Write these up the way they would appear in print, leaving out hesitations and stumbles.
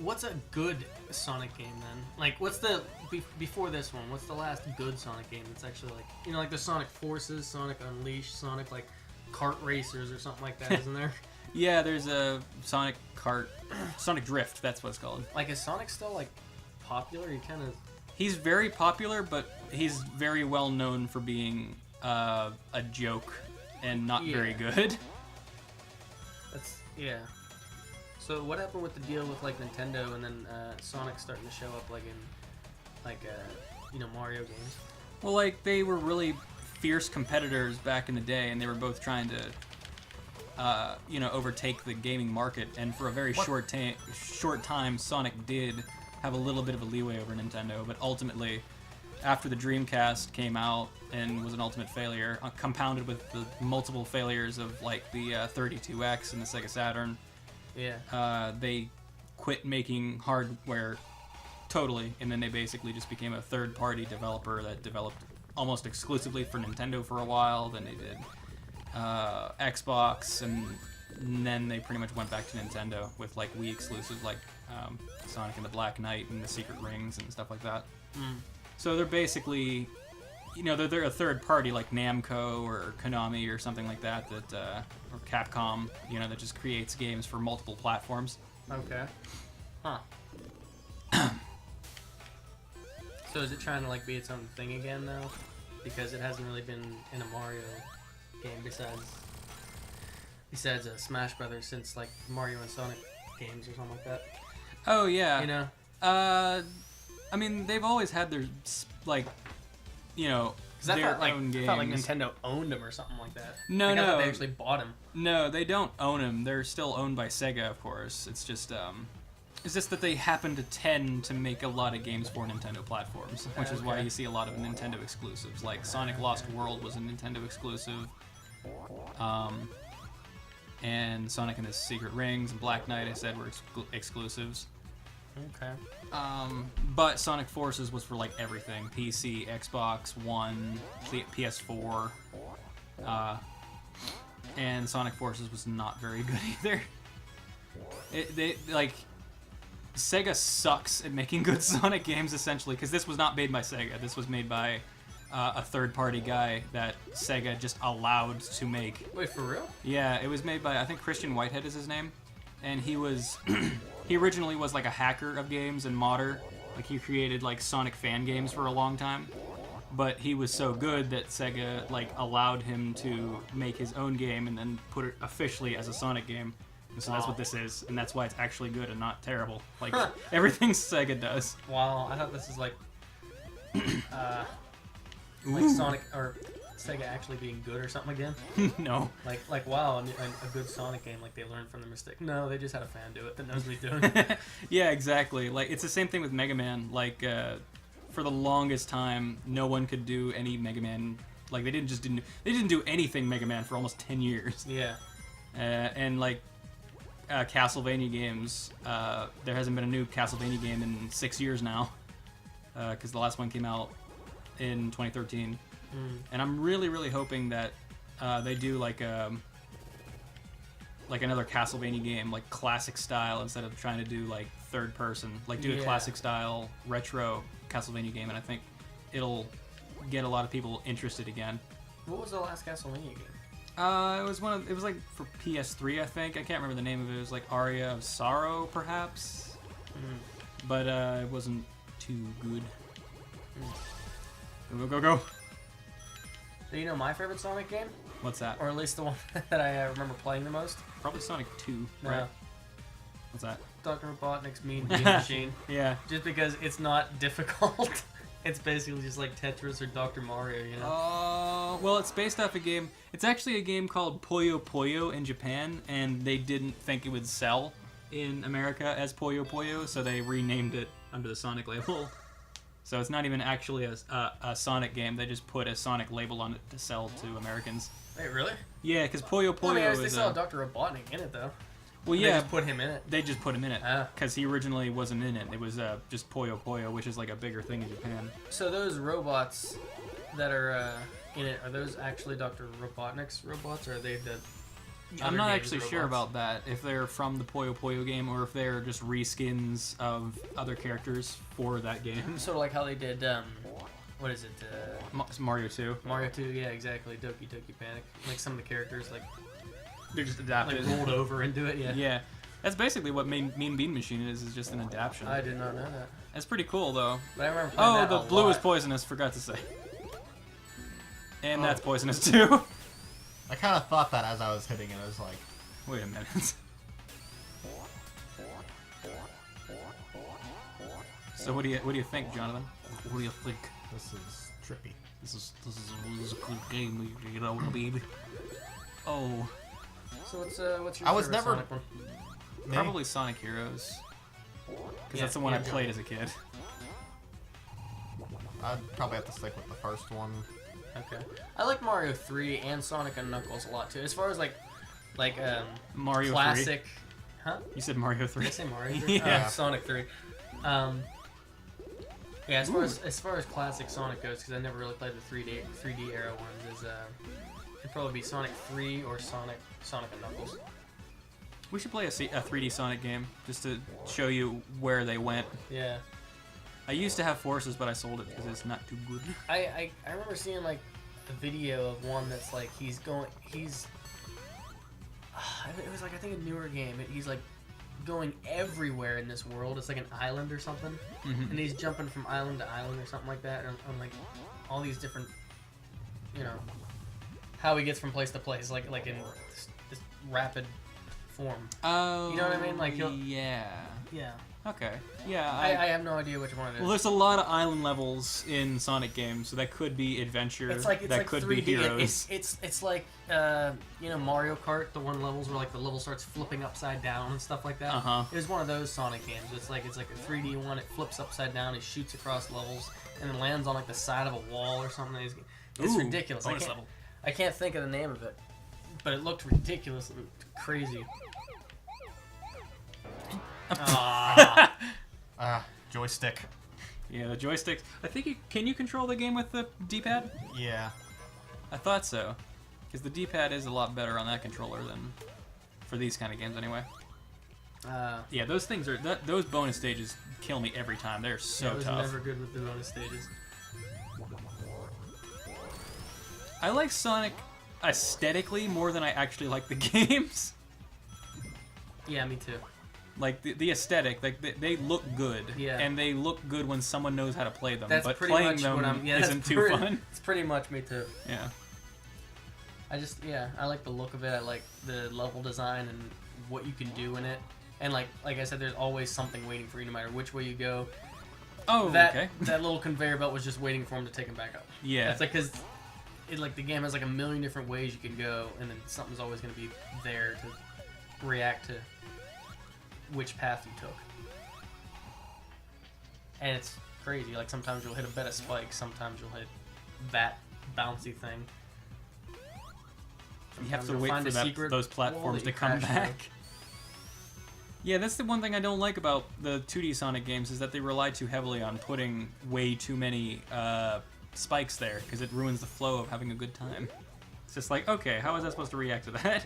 what's a good Sonic game then? Like, what's the before this one? What's the last good Sonic game that's actually like, you know, like the Sonic Forces, Sonic Unleashed, Sonic like Kart Racers or something like that, isn't there? Yeah, there's a Sonic Drift. That's what it's called. Like, is Sonic still like popular? You kind of. He's very popular, but he's very well known for being a joke and not very good. Yeah. So what happened with the deal with like Nintendo and then Sonic starting to show up like in like you know, Mario games? Well, like they were really fierce competitors back in the day, and they were both trying to you know, overtake the gaming market. And for a very short time, Sonic did have a little bit of a leeway over Nintendo, but ultimately, after the Dreamcast came out and was an ultimate failure, compounded with the multiple failures of like the 32X and the Sega Saturn. Yeah. They quit making hardware totally, and then they basically just became a third-party developer that developed almost exclusively for Nintendo for a while. Then they did Xbox, and then they pretty much went back to Nintendo with like Wii exclusives like Sonic and the Black Knight and the Secret Rings and stuff like that. So they're basically, you know, they're a third party like Namco or Konami or something like that, or Capcom, you know, that just creates games for multiple platforms. Okay. Huh. So is it trying to like be its own thing again though? Because it hasn't really been in a Mario game besides Smash Brothers since like Mario and Sonic games or something like that. Oh yeah. You know. I mean, they've always had their like, you know, their own games. I thought like Nintendo owned them or something like that. No, like, no. I thought they actually bought them. No, they don't own them. They're still owned by Sega, of course. It's just that they happen to tend to make a lot of games for Nintendo platforms, which is why you see a lot of Nintendo exclusives. Like Sonic Lost World was a Nintendo exclusive. And Sonic and the Secret Rings and Black Knight, I said, were exclusives. Okay. But Sonic Forces was for like everything: PC, Xbox One, PS4, and Sonic Forces was not very good either. Sega sucks at making good Sonic games, essentially, because this was not made by Sega. This was made by a third-party guy that Sega just allowed to make. Wait, for real? Yeah, it was made by, I think Christian Whitehead is his name, and he was he originally was like a hacker of games and modder. Like he created like Sonic fan games for a long time, but he was so good that Sega like allowed him to make his own game and then put it officially as a Sonic game. And so that's what this is, and that's why it's actually good and not terrible. Like everything Sega does. Wow, I thought this is like like Sonic or Sega actually being good or something again. No. Like wow, a good Sonic game, like they learned from the mistake. No, they just had a fan do it that knows what he's doing. Yeah, exactly. Like it's the same thing with Mega Man. Like for the longest time, no one could do any Mega Man. Like they didn't do anything Mega Man for almost 10 years. Yeah. And like Castlevania games, there hasn't been a new Castlevania game in 6 years now, because the last one came out in 2013. And I'm really, really hoping that they do like another Castlevania game, like classic style, instead of trying to do like third person. Like do a classic style retro Castlevania game, and I think it'll get a lot of people interested again. What was the last Castlevania game? It was like for PS3, I think. I can't remember the name of it. It was like Aria of Sorrow, perhaps. But it wasn't too good. Go, go, go. Do you know my favorite Sonic game? What's that? Or at least the one that I remember playing the most? Probably Sonic 2, No. right? What's that? Dr. Robotnik's Mean Bean Machine. Yeah. Just because it's not difficult. It's basically just like Tetris or Dr. Mario, you know? Well, it's based off a game. It's actually a game called Puyo Puyo in Japan, and they didn't think it would sell in America as Puyo Puyo, so they renamed it under the Sonic label. So it's not even actually a Sonic game. They just put a Sonic label on it to sell to Americans. Wait, really? Yeah, because Puyo Puyo is... They saw Dr. Robotnik in it, though. Well, yeah. They just put him in it. They just put him in it. Because he originally wasn't in it. It was just Puyo Puyo, which is like a bigger thing in Japan. So those robots that are in it, are those actually Dr. Robotnik's robots, or are they I'm other not games' actually sure robots. about that. If they're from the Puyo Puyo game or if they're just reskins of other characters for that game. Sort of like how they did, what is it? Mario 2. Mario 2, yeah, exactly. Doki Doki Panic. Like some of the characters, like They're just adapted. rolled over into it, yeah. Yeah. That's basically what Mean Bean Machine is just an adaptation. I did not know that. That's pretty cool, though. But I remember playing Oh, that the a blue lot. is poisonous, forgot to say. And Oh. that's poisonous, too. I kind of thought that as I was hitting it. I was like, Wait a minute. So what do you think, Jonathan? What do you think? this is trippy. This is a good game, you know what I mean? Oh, So what's your I was favorite never- Sonic one? Me? probably Sonic Heroes. Because Yeah, that's the one I yeah, played as a kid. I'd probably have to stick with the first one. Okay. I like Mario 3 and Sonic and Knuckles a lot too. As far as like Mario 3. classic, huh? You said Mario Did 3. I say Mario 3? Yeah. Sonic 3. Yeah, as far as classic Sonic goes, because I never really played the 3D era ones, is it'd probably be Sonic 3 or Sonic and Knuckles. We should play a 3D Sonic game just to show you where they went. Yeah. I used to have Forces, but I sold it because it's not too good. I remember seeing like a video of one that's like it was like I think a newer game. He's like going everywhere in this world. It's like an island or something, and he's jumping from island to island or something like that, on like all these different, how he gets from place to place, like in this rapid form. Oh, You know what I mean? Like, yeah. Yeah, Okay. Yeah. I have no idea which one it is. Well, there's a lot of island levels in Sonic games, so that could be adventure. It's like that could 3D. be heroes. It's like Mario Kart, the one levels where like the level starts flipping upside down and stuff like that. Uh-huh. It was one of those Sonic games. It's like a 3D one. It flips upside down. It shoots across levels and then lands on like the side of a wall or something. It's Ooh, ridiculous. bonus level. I can't think of the name of it, but it looked ridiculous, and crazy. Joystick. Yeah, the joysticks. I think can you control the game with the D-pad? Yeah. I thought so, because the D-pad is a lot better on that controller than for these kind of games anyway. Yeah, those things are those bonus stages kill me every time. They're so I was tough. never good with the bonus stages. I like Sonic aesthetically more than I actually like the games. Yeah, me too. Like the aesthetic, like they look good, Yeah. and they look good when someone knows how to play them. That's but pretty playing much them what I'm. Yeah, isn't that's too pretty, fun. It's pretty much me too. Yeah. I like the look of it. I like the level design and what you can do in it. And like I said, there's always something waiting for you no matter which way you go. Oh, That okay. that little conveyor belt was just waiting for him to take him back up. Yeah. It's like because the game has like a million different ways you can go, and then something's always going to be there to react to which path you took. And it's crazy. Like sometimes you'll hit a bed of spikes, sometimes you'll hit that bouncy thing. You have Sometimes to you'll wait find for a secret those wall platforms that you to come crash into. back. Yeah, that's the one thing I don't like about the 2D Sonic games is that they rely too heavily on putting way too many spikes there because it ruins the flow of having a good time. It's just like, okay, how is that supposed to react to that?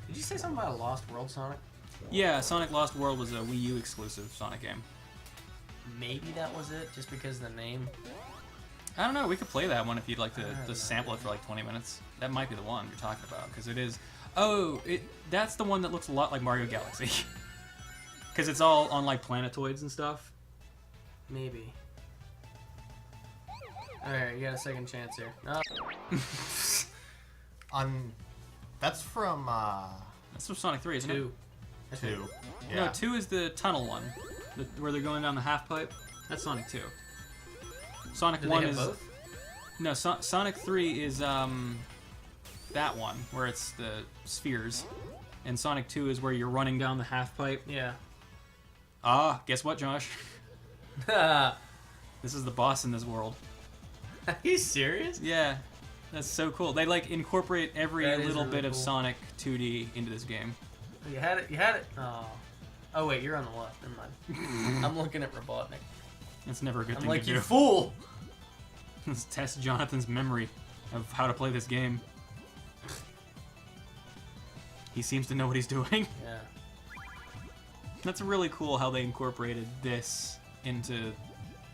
Did you say something about a Lost World Sonic? Yeah, Sonic Lost World was a Wii U exclusive Sonic game. Maybe that was it, just because of the name. I don't know, we could play that one if you'd like I don't to know. sample it for like 20 minutes. That might be the one you're talking about, because it is... Oh, that's the one that looks a lot like Mario Galaxy. Because it's all on like planetoids and stuff. Maybe. Alright, you got a second chance here. No. That's from That's from Sonic 3, isn't Two. it? 2. Yeah. No, 2 is the tunnel one, where they're going down the half pipe. That's Sonic 2. Sonic Do 1 they have is both? no. Sonic 3 is that one where it's the spheres, and Sonic 2 is where you're running down the half pipe. Yeah. Ah, guess what, Josh? Are This is the boss in this world. you serious? Yeah, that's so cool. They like incorporate every That is little really bit of cool. Sonic 2D into this game. You had it. You had it. Oh. Oh wait, you're on the left. Never mind. I'm looking at Robotnik. It's never a good I'm thing like, to you do. fool! Let's test Jonathan's memory of how to play this game. He seems to know what he's doing. Yeah. That's really cool how they incorporated this into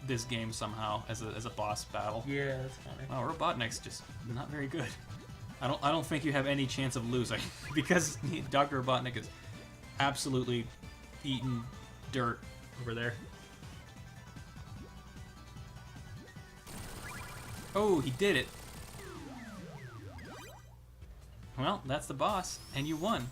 this game somehow as a boss battle. Yeah, that's funny. Wow, Robotnik's just not very good. I don't think you have any chance of losing because Dr. Robotnik is absolutely eating dirt over there. Oh, he did it. Well, that's the boss, and you won.